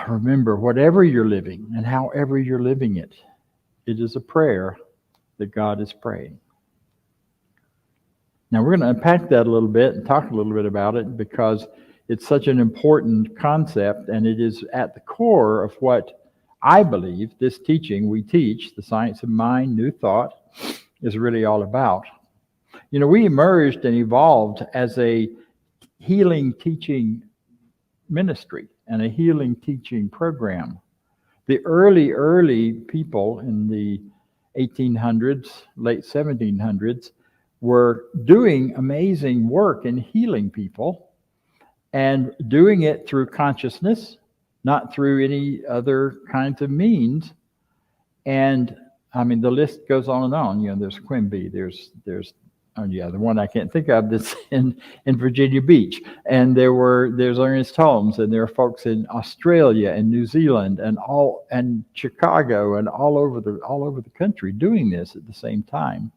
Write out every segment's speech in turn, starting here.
Remember, whatever you're living and however you're living it, it is a prayer that God is praying. Now, we're going to unpack that a little bit and talk a little bit about it because it's such an important concept, and it is at the core of what I believe this teaching we teach, the science of mind, new thought, is really all about. You know, we emerged and evolved as a healing teaching ministry and a healing teaching program. The early people in the 1800s, late 1700s, were doing amazing work in healing people and doing it through consciousness, not through any other kinds of means. And I mean, the list goes on and on. You know, there's Quimby, there's the one I can't think of that's in Virginia Beach, and there's Ernest Holmes, and there are folks in Australia and New Zealand and Chicago and all over the country doing this at the same time.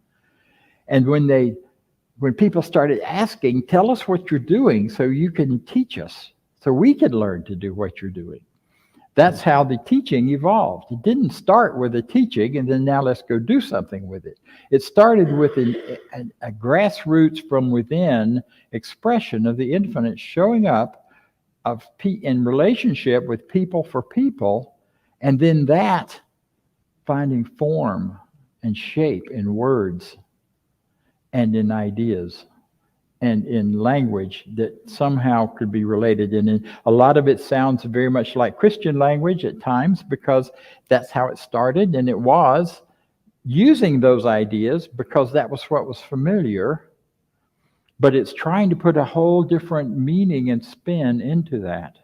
And when people started asking, tell us what you're doing so you can teach us, so we could learn to do what you're doing. That's how the teaching evolved. It didn't start with a teaching and then now let's go do something with it. It started with a grassroots from within expression of the infinite showing up in relationship with people for people, and then that finding form and shape in words and in ideas and in language that somehow could be related. And a lot of it sounds very much like Christian language at times because that's how it started, and it was using those ideas because that was what was familiar, but it's trying to put a whole different meaning and spin into that.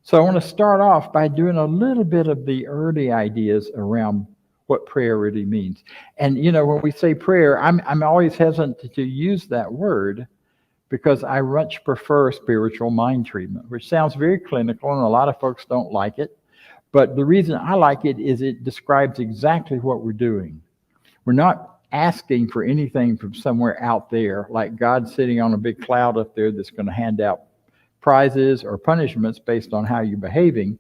So I want to start off by doing a little bit of the early ideas around what prayer really means. And you know, when we say prayer, I'm always hesitant to use that word because I much prefer spiritual mind treatment, which sounds very clinical and a lot of folks don't like it. But the reason I like it is it describes exactly what we're doing. We're not asking for anything from somewhere out there, like God sitting on a big cloud up there that's going to hand out prizes or punishments based on how you're behaving,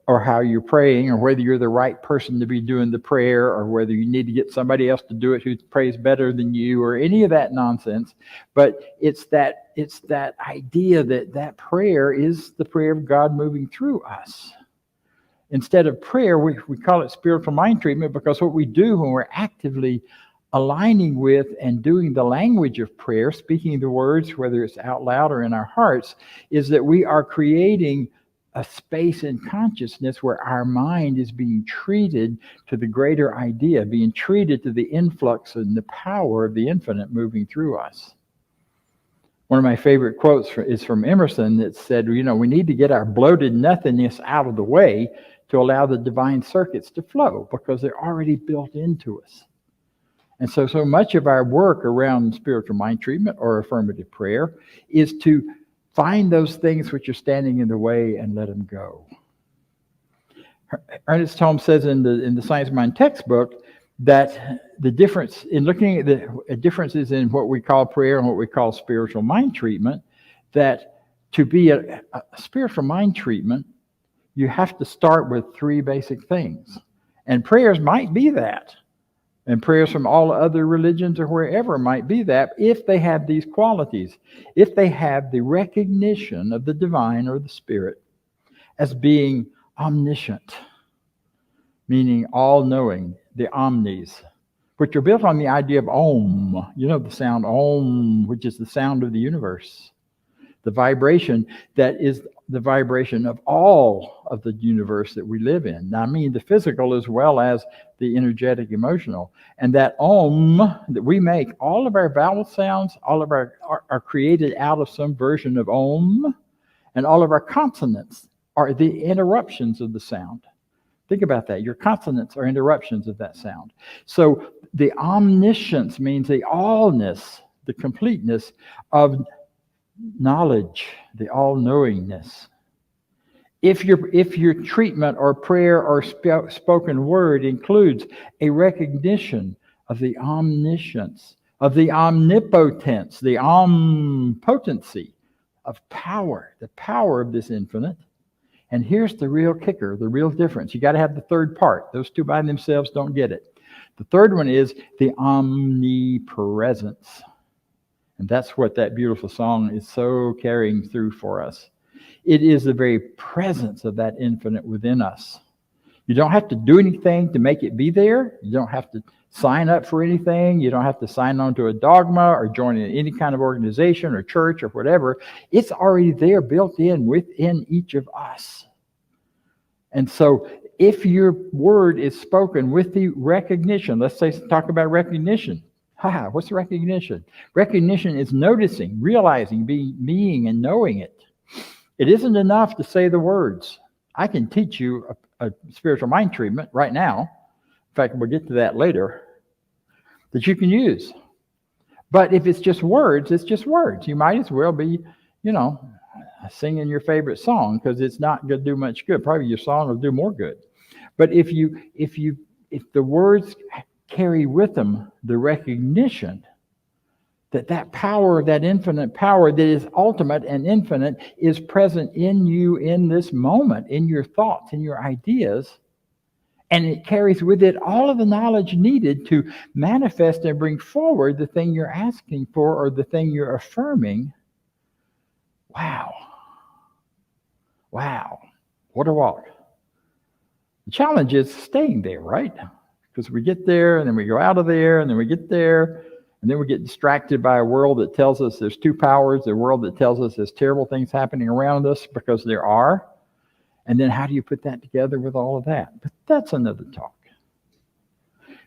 or how you're praying, or whether you're the right person to be doing the prayer, or whether you need to get somebody else to do it who prays better than you, or any of that nonsense. But it's that idea that prayer is the prayer of God moving through us. Instead of prayer, we call it spiritual mind treatment, because what we do when we're actively aligning with and doing the language of prayer, speaking the words, whether it's out loud or in our hearts, is that we are creating a space in consciousness where our mind is being treated to the greater idea, being treated to the influx and the power of the infinite moving through us. One of my favorite quotes is from Emerson that said, you know, we need to get our bloated nothingness out of the way to allow the divine circuits to flow, because they're already built into us. And so much of our work around spiritual mind treatment or affirmative prayer is to find those things which are standing in the way and let them go. Ernest Holmes says in the Science of Mind textbook that the difference in looking at the differences in what we call prayer and what we call spiritual mind treatment, that to be a spiritual mind treatment, you have to start with three basic things. And prayers might be that. And prayers from all other religions or wherever might be that, if they have these qualities, if they have the recognition of the divine or the spirit as being omniscient, meaning all-knowing, the omnis, which are built on the idea of Om. You know the sound Om, which is the sound of the universe, the vibration that is the vibration of all of the universe that we live in. Now, I mean the physical as well as the energetic, emotional. And that Om that we make, all of our vowel sounds, all of our are created out of some version of Om, and all of our consonants are the interruptions of the sound. Think about that. Your consonants are interruptions of that sound. So the omniscience means the allness, the completeness of knowledge, the all-knowingness. If your treatment or prayer or spoken word includes a recognition of the omniscience, of the omnipotence, the omnipotency of power, the power of this infinite, And here's the real kicker, the real difference. You got to have the third part. Those two by themselves don't get it. The third one is the omnipresence. And that's what that beautiful song is so carrying through for us. It is the very presence of that infinite within us. You don't have to do anything to make it be there. You don't have to sign up for anything. You don't have to sign on to a dogma or join in any kind of organization or church or whatever. It's already there, built in within each of us. And so if your word is spoken with the recognition, let's say, talk about recognition. What's recognition? Recognition is noticing, realizing, being, and knowing it. It isn't enough to say the words. I can teach you a spiritual mind treatment right now. In fact, we'll get to that later, that you can use. But if it's just words, it's just words. You might as well be, singing your favorite song, because it's not going to do much good. Probably your song will do more good. But if the words carry with them the recognition that power, that infinite power that is ultimate and infinite, is present in you in this moment, in your thoughts, in your ideas, and it carries with it all of the knowledge needed to manifest and bring forward the thing you're asking for or the thing you're affirming. Wow. What a walk. The challenge is staying there, right? Because we get there, and then we go out of there, and then we get there, and then we get distracted by a world that tells us there's two powers, a world that tells us there's terrible things happening around us, because there are. And then how do you put that together with all of that? But that's another talk.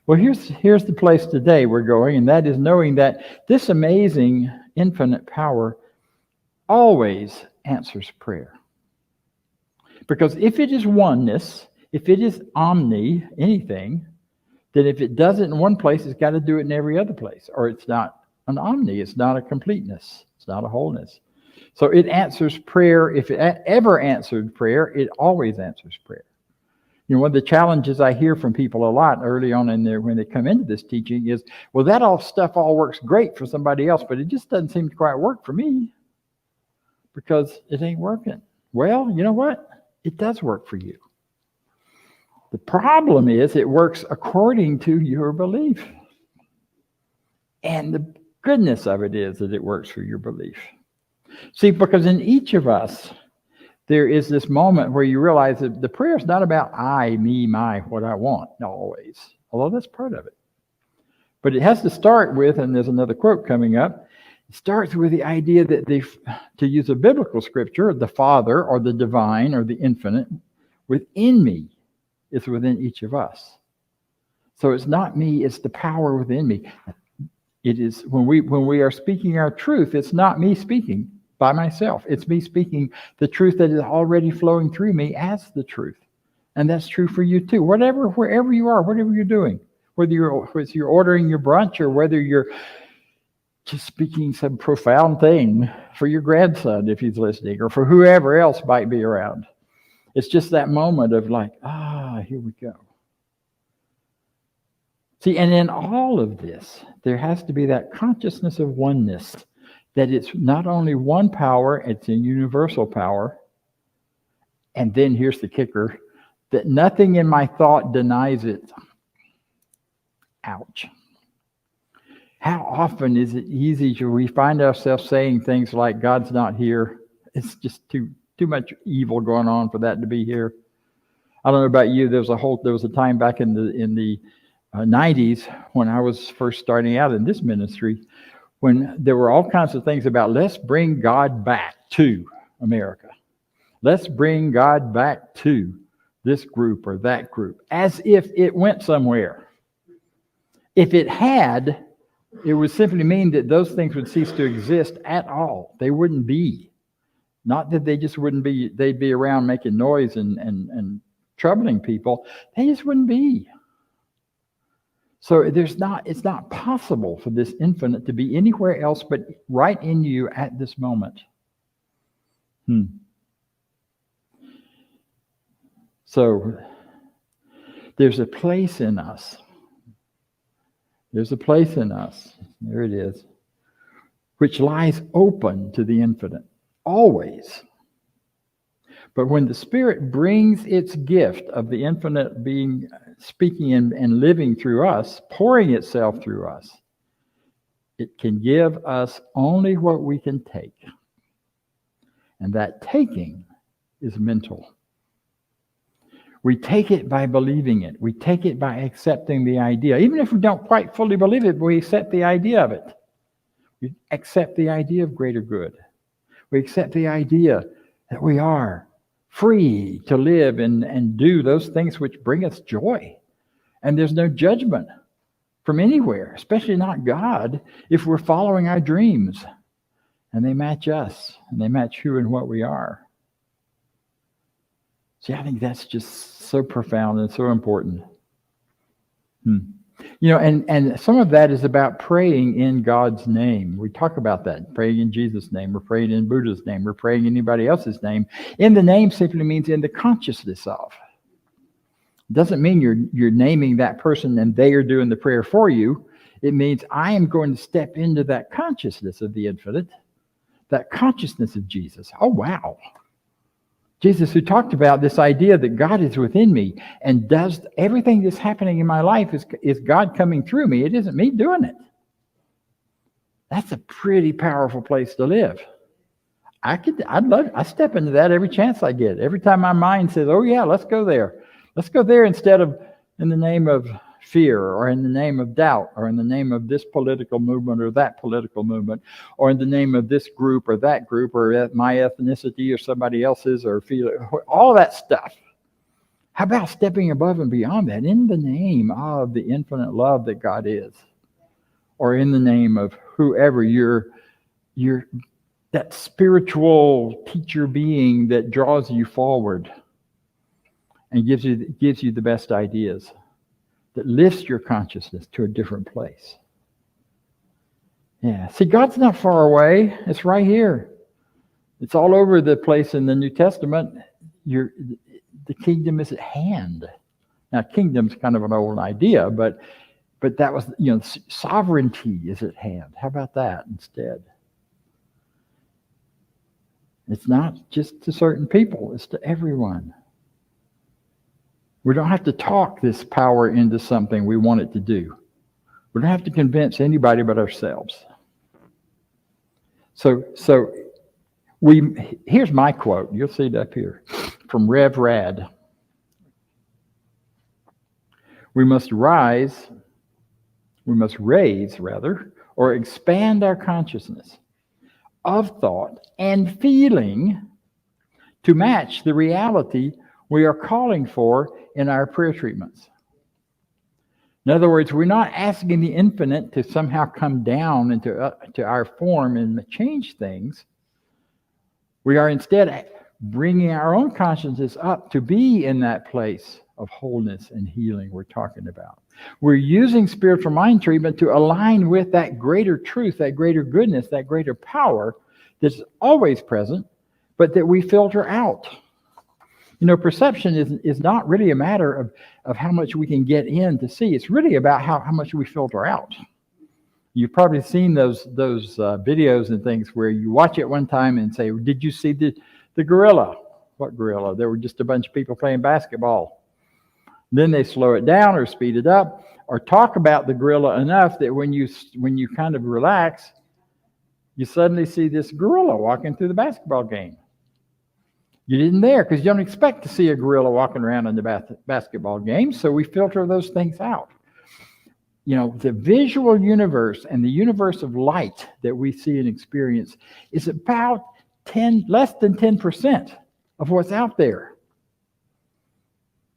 Well, here's the place today we're going, and that is knowing that this amazing infinite power always answers prayer. Because if it is oneness, if it is omni, anything, then if it does it in one place, it's got to do it in every other place. Or it's not an omni, it's not a completeness, it's not a wholeness. So it answers prayer. If it ever answered prayer, it always answers prayer. One of the challenges I hear from people a lot early on in there when they come into this teaching is, well, that stuff all works great for somebody else, but it just doesn't seem to quite work for me because it ain't working. Well, you know what? It does work for you. The problem is it works according to your belief. And the goodness of it is that it works for your belief. See, because in each of us, there is this moment where you realize that the prayer is not about I, me, my, what I want, always. Although that's part of it. But it has to start with, and there's another quote coming up, it starts with the idea that to use a biblical scripture, the Father or the divine or the infinite within me is within each of us. So it's not me, it's the power within me. It is when we are speaking our truth, it's not me speaking by myself. It's me speaking the truth that is already flowing through me as the truth. And that's true for you too. Wherever you are, whatever you're doing, whether you're ordering your brunch or whether you're just speaking some profound thing for your grandson if he's listening, or for whoever else might be around. It's just that moment of like, here we go. See, and in all of this, there has to be that consciousness of oneness, that it's not only one power, it's a universal power. And then here's the kicker, that nothing in my thought denies it. Ouch. How often is it easy to we find ourselves saying things like, God's not here. It's just too much evil going on for that to be here. I don't know about you. There was a time back in the 90s when I was first starting out in this ministry, when there were all kinds of things about let's bring God back to America. Let's bring God back to this group or that group, as if it went somewhere. If it had, it would simply mean that those things would cease to exist at all. They wouldn't be. Not that they just wouldn't be, they'd be around making noise and troubling people. They just wouldn't be. So it's not possible for this infinite to be anywhere else but right in you at this moment. So there's a place in us. There's a place in us, there it is, which lies open to the infinite, always. But when the Spirit brings its gift of the infinite being speaking and living through us, pouring itself through us, it can give us only what we can take. And that taking is mental. We take it by believing it. We take it by accepting the idea. Even if we don't quite fully believe it, we accept the idea of it. We accept the idea of greater good. We accept the idea that we are free to live and do those things which bring us joy. And there's no judgment from anywhere, especially not God, if we're following our dreams and they match us and they match who and what we are. See, I think that's just so profound and so important. You know, and some of that is about praying in God's name. We talk about that, praying in Jesus' name, we're praying in Buddha's name, we're praying in anybody else's name. In the name simply means in the consciousness of. It doesn't mean you're naming that person and they are doing the prayer for you. It means I am going to step into that consciousness of the infinite, that consciousness of Jesus. Oh, wow. Jesus, who talked about this idea that God is within me and does everything that's happening in my life is God coming through me. It isn't me doing it. That's a pretty powerful place to live. I step into that every chance I get. Every time my mind says, oh yeah, let's go there. Let's go there instead of in the name of fear or in the name of doubt or in the name of this political movement or that political movement or in the name of this group or that group or my ethnicity or somebody else's or all that stuff. How about stepping above and beyond that in the name of the infinite love that God is, or in the name of whoever you're that spiritual teacher being that draws you forward and gives you the best ideas, that lifts your consciousness to a different place. Yeah. See, God's not far away. It's right here. It's all over the place in the New Testament. The kingdom is at hand. Now, kingdom's kind of an old idea, but that was, sovereignty is at hand. How about that instead? It's not just to certain people. It's to everyone. We don't have to talk this power into something we want it to do. We don't have to convince anybody but ourselves. So here's my quote. You'll see it up here from Rev Rad. We must raise, or expand our consciousness of thought and feeling to match the reality we are calling for in our prayer treatments. In other words, we're not asking the infinite to somehow come down into to our form and change things. We are instead bringing our own consciousness up to be in that place of wholeness and healing we're talking about. We're using spiritual mind treatment to align with that greater truth, that greater goodness, that greater power that's always present, but that we filter out. Perception is not really a matter of how much we can get in to see. It's really about how much we filter out. You've probably seen those videos and things where you watch it one time and say, did you see the gorilla? What gorilla? There were just a bunch of people playing basketball. Then they slow it down or speed it up or talk about the gorilla enough that when you kind of relax, you suddenly see this gorilla walking through the basketball game. You didn't there because you don't expect to see a gorilla walking around in the basketball game, so we filter those things out. The visual universe and the universe of light that we see and experience is about less than 10% of what's out there.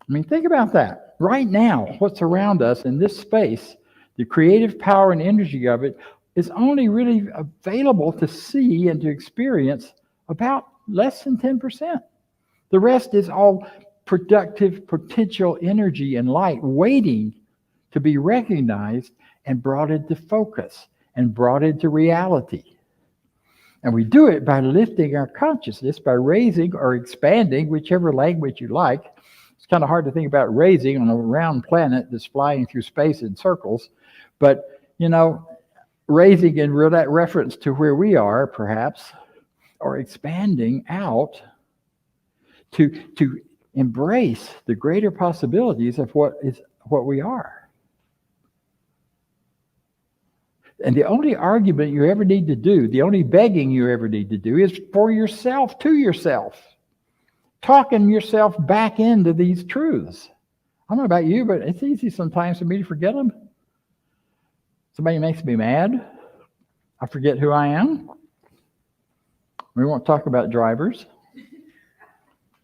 I mean, think about that. Right now, what's around us in this space, the creative power and energy of it is only really available to see and to experience about less than 10%. The rest is all productive potential energy and light waiting to be recognized and brought into focus and brought into reality. And we do it by lifting our consciousness, by raising or expanding, whichever language you like. It's kind of hard to think about raising on a round planet that's flying through space in circles. But, raising in that reference to where we are, perhaps, or expanding out to embrace the greater possibilities of what we are. And the only argument you ever need to do, the only begging you ever need to do is for yourself, to yourself. Talking yourself back into these truths. I don't know about you, but it's easy sometimes for me to forget them. Somebody makes me mad. I forget who I am. We won't talk about drivers.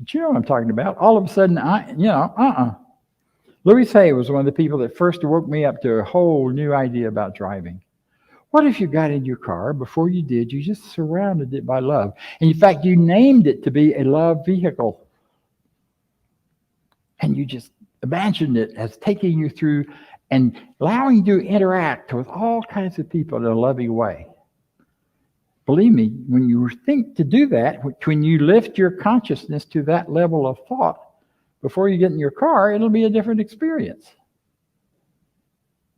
But you know what I'm talking about. All of a sudden, Louis Hay was one of the people that first woke me up to a whole new idea about driving. What if you got in your car, before you did, you just surrounded it by love? And in fact, you named it to be a love vehicle. And you just imagined it as taking you through and allowing you to interact with all kinds of people in a loving way. Believe me, when you think to do that, when you lift your consciousness to that level of thought, before you get in your car, it'll be a different experience.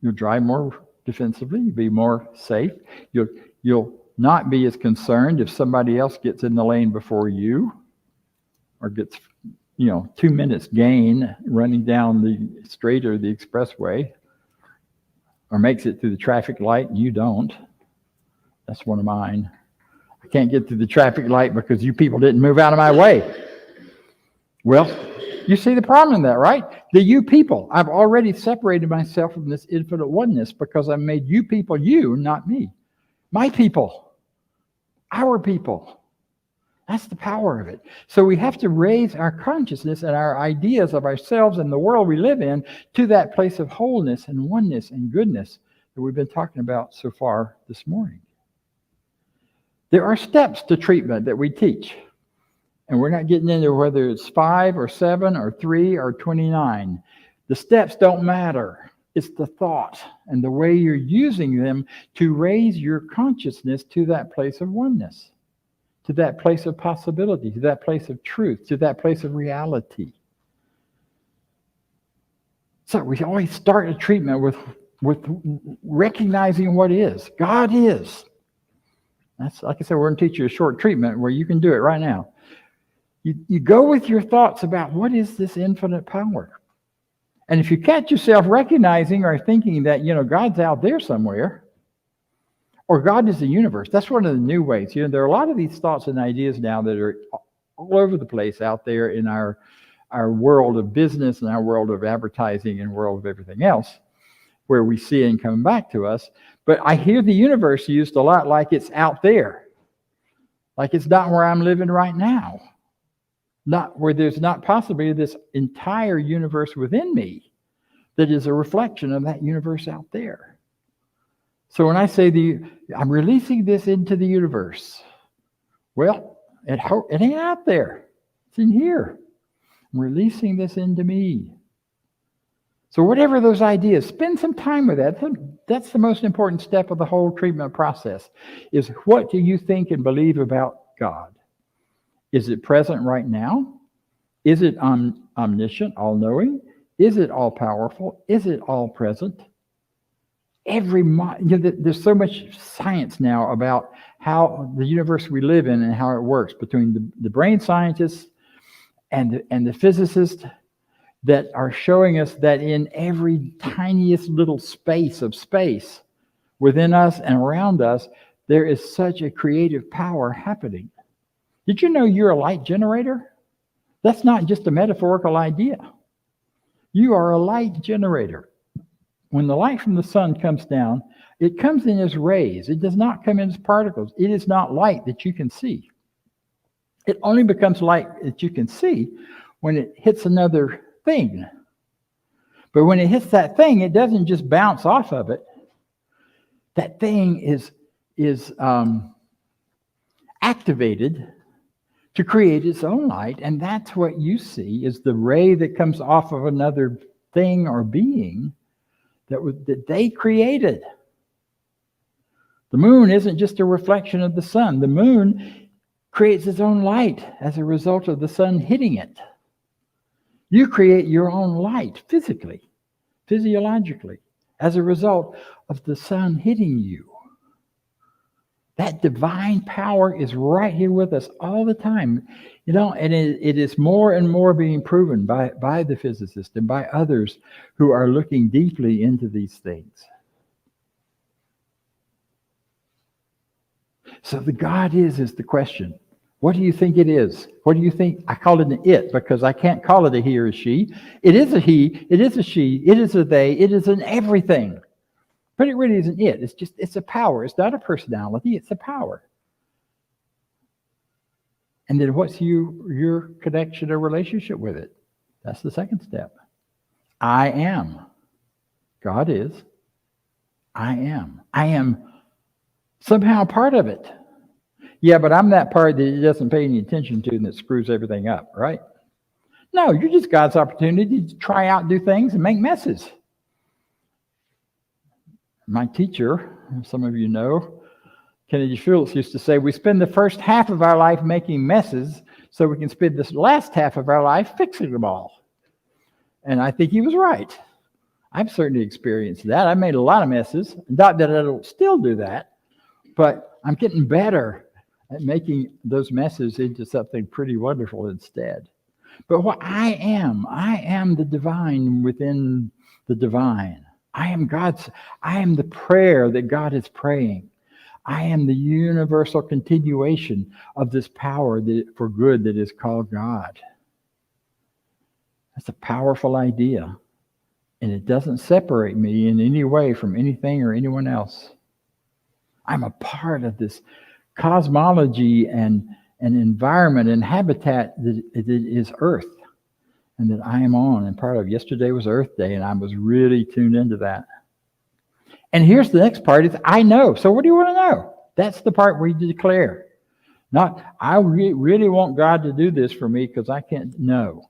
You'll drive more defensively, you'll be more safe. You'll not be as concerned if somebody else gets in the lane before you or gets 2 minutes gain running down the straight or the expressway, or makes it through the traffic light and you don't. That's one of mine. I can't get through the traffic light because you people didn't move out of my way. Well, you see the problem in that, right? The you people. I've already separated myself from this infinite oneness because I made you people you, not me. My people. Our people. That's the power of it. So we have to raise our consciousness and our ideas of ourselves and the world we live in to that place of wholeness and oneness and goodness that we've been talking about so far this morning. There are steps to treatment that we teach. And we're not getting into whether it's 5 or 7 or 3 or 29. The steps don't matter. It's the thought and the way you're using them to raise your consciousness to that place of oneness, to that place of possibility, to that place of truth, to that place of reality. So we always start a treatment with recognizing what is. God is. That's, like I said, we're going to teach you a short treatment where you can do it right now. You go with your thoughts about what is this infinite power. And if you catch yourself recognizing or thinking that, God's out there somewhere, or God is the universe, that's one of the new ways. There are a lot of these thoughts and ideas now that are all over the place out there in our world of business and our world of advertising and world of everything else, where we see it coming back to us. But I hear the universe used a lot like it's out there, like it's not where I'm living right now. Not where there's not possibly this entire universe within me that is a reflection of that universe out there. So when I say I'm releasing this into the universe, well, it ain't out there. It's in here. I'm releasing this into me. So whatever those ideas, spend some time with that. That's the most important step of the whole treatment process, is what do you think and believe about God? Is it present right now? Is it omniscient, all-knowing? Is it all-powerful? Is it all-present? There's so much science now about how the universe we live in and how it works between the brain scientists and the physicists that are showing us that in every tiniest little space of space within us and around us, there is such a creative power happening. Did you know you're a light generator? That's not just a metaphorical idea. You are a light generator. When the light from the sun comes down, it comes in as rays. It does not come in as particles. It is not light that you can see. It only becomes light that you can see when it hits another thing. But when it hits that thing, it doesn't just bounce off of it. That thing is activated to create its own light, and that's what you see is the ray that comes off of another thing or being that they created. The moon isn't just a reflection of the sun. The moon creates its own light as a result of the sun hitting it. You create your own light physically, physiologically, as a result of the sun hitting you. That divine power is right here with us all the time. And it is more and more being proven by the physicists and by others who are looking deeply into these things. So the God is the question. What do you think it is? What do you think? I call it an it because I can't call it a he or a she. It is a he, it is a she, it is a they, it is an everything. But it really isn't it. It's a power. It's not a personality, it's a power. And then what's your connection or relationship with it? That's the second step. I am. God is. I am. I am somehow part of it. Yeah, but I'm that part that he doesn't pay any attention to and that screws everything up, right? No, you're just God's opportunity to try out, do things, and make messes. My teacher, some of you know, Kennedy Schultz used to say, we spend the first half of our life making messes so we can spend this last half of our life fixing them all. And I think he was right. I've certainly experienced that. I made a lot of messes. Not that I don't still do that, but I'm getting better at making those messes into something pretty wonderful instead. But what I am the divine within the divine. I am the prayer that God is praying. I am the universal continuation of this power for good that is called God. That's a powerful idea. And it doesn't separate me in any way from anything or anyone else. I'm a part of this cosmology and environment and habitat that is Earth and that I am on and part of. Yesterday was Earth Day, and I was really tuned into that. And here's the next part is I know. So what do you want to know? That's the part where you declare. Not, I really want God to do this for me because I can't know.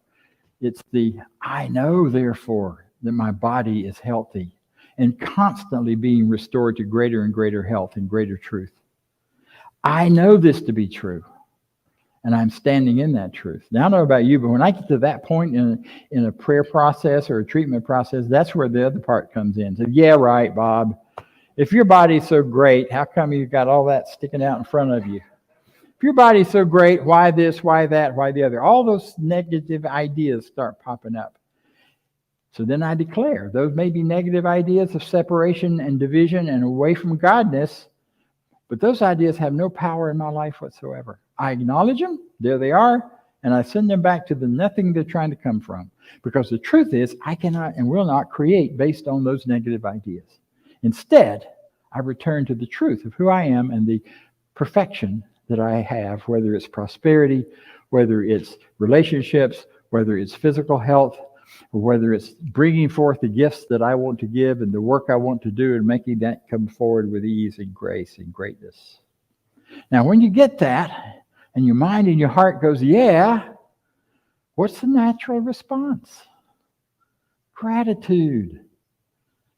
It's the, I know, therefore, that my body is healthy and constantly being restored to greater and greater health and greater truth. I know this to be true, and I'm standing in that truth. Now, I don't know about you, but when I get to that point in a prayer process or a treatment process, that's where the other part comes in. So, yeah, right, Bob. If your body's so great, how come you've got all that sticking out in front of you? If your body's so great, why this, why that, why the other? All those negative ideas start popping up. So then I declare, those may be negative ideas of separation and division and away from Godness, but those ideas have no power in my life whatsoever. I acknowledge them, there they are, and I send them back to the nothing they're trying to come from. Because the truth is, I cannot and will not create based on those negative ideas. Instead, I return to the truth of who I am and the perfection that I have, whether it's prosperity, whether it's relationships, whether it's physical health, or whether it's bringing forth the gifts that I want to give and the work I want to do and making that come forward with ease and grace and greatness. Now, when you get that and your mind and your heart goes, yeah, what's the natural response? Gratitude.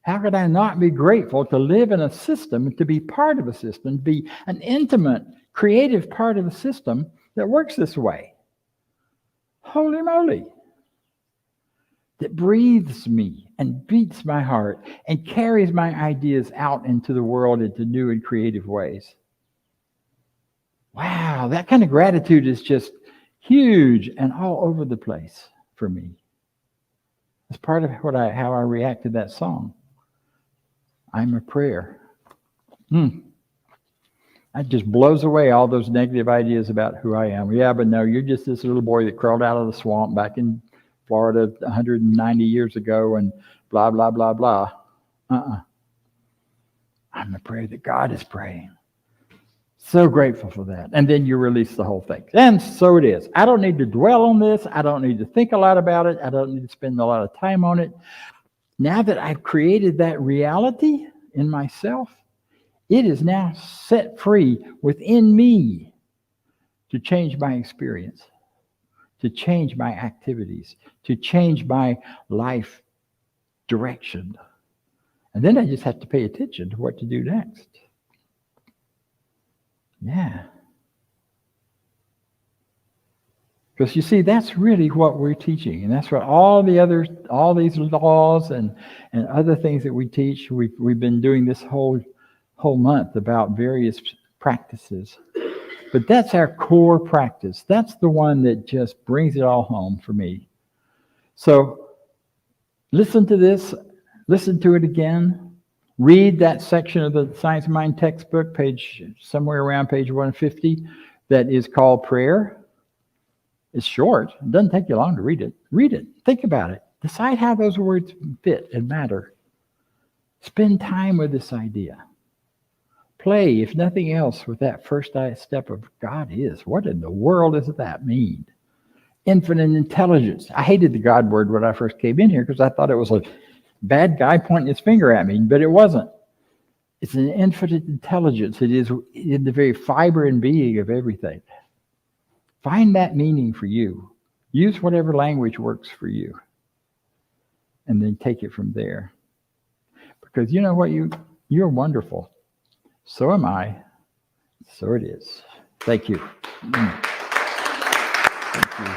How could I not be grateful to live in a system, to be part of a system, to be an intimate, creative part of a system that works this way? Holy moly. That breathes me and beats my heart and carries my ideas out into the world into new and creative ways. Wow, that kind of gratitude is just huge and all over the place for me. It's part of how I react to that song. I'm a prayer. That just blows away all those negative ideas about who I am. Yeah, but no, you're just this little boy that crawled out of the swamp back in Florida 190 years ago and blah, blah, blah, blah. I'm the prayer that God is praying. So grateful for that. And then you release the whole thing. And so it is. I don't need to dwell on this. I don't need to think a lot about it. I don't need to spend a lot of time on it. Now that I've created that reality in myself, it is now set free within me to change my experience, to change my activities, to change my life direction. And then I just have to pay attention to what to do next. Yeah. Because you see, that's really what we're teaching. And that's what all these laws and other things that we teach, we've been doing this whole month about various practices. But that's our core practice. That's the one that just brings it all home for me. So listen to this, listen to it again, read that section of the Science of Mind textbook, somewhere around page 150, that is called prayer. It's short. It doesn't take you long to read it. Read it. Think about it. Decide how those words fit and matter. Spend time with this idea. Play, if nothing else, with that first step of God is. What in the world does that mean? Infinite intelligence. I hated the God word when I first came in here because I thought it was a bad guy pointing his finger at me, but it wasn't. It's an infinite intelligence. It is in the very fiber and being of everything. Find that meaning for you. Use whatever language works for you. And then take it from there. Because you know what? You're wonderful. So am I. So it is. Thank you. Thank you.